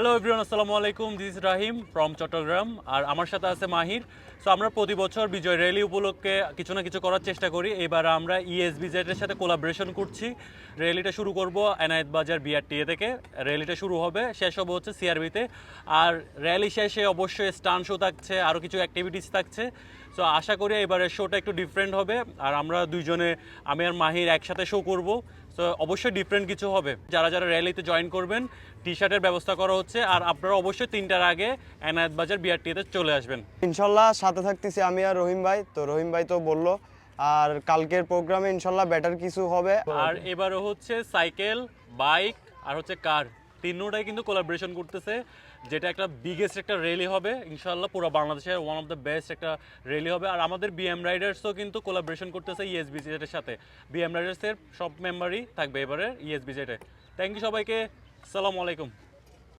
Hello everyone, আসসালামু আলাইকুম। This is Rahim from Chattogram. আর আমার সাথে আছে মাহির। সো আমরা প্রতি বছর বিজয় র্যালি উপলক্ষে কিছু না কিছু করার চেষ্টা করি। এবার আমরা ইএসবিজেড এর সাথে কোলাবোরেশন করছি। র্যালিটা শুরু করব এনায়েত বাজার বিআরটিএ থেকে। র্যালিটা শুরু হবে, শেষ হবে হচ্ছে সিআরবিতে। আর র্যালি শেষে অবশ্যই স্টান শো থাকছে, আরও কিছু অ্যাক্টিভিটিস থাকছে। সো আশা করি এবারের শোটা একটু ডিফারেন্ট হবে। আর আমরা দুইজনে, আমি আর মাহির একসাথে শো করব। সো অবশ্যই ডিফারেন্ট কিছু হবে। যারা যারা র্যালিতে জয়েন করবেন, টি শার্টের ব্যবস্থা করা হচ্ছে। আর আপনারা অবশ্যই 3টার আগে এনায়েত বাজার বিআরটিতে চলে আসবেন। ইনশাল্লাহ সাথে থাকতেছি আমি আর রহিম ভাই। তো রহিম ভাই তো বললো আর কালকের প্রোগ্রামে ইনশাল্লাহ বেটার কিছু হবে। আর এবারও হচ্ছে সাইকেল, বাইক আর হচ্ছে কার, তিনটাই কিন্তু কোলাবোরেশন করতেছে, যেটা একটা বিগেস্ট একটা র্যালি হবে ইনশাল্লাহ। পুরো বাংলাদেশের ওয়ান অফ দ্য বেস্ট একটা র্যালি হবে। আর আমাদের বিএম রাইডার্সও কিন্তু কোলাবোরেশন করতেছে ইএসবিজেড এর সাথে। বিএম রাইডার্সের সব মেম্বারই থাকবে এবারে ইএসবিজেডে। থ্যাংক ইউ সবাইকে, আসসালামু আলাইকুম।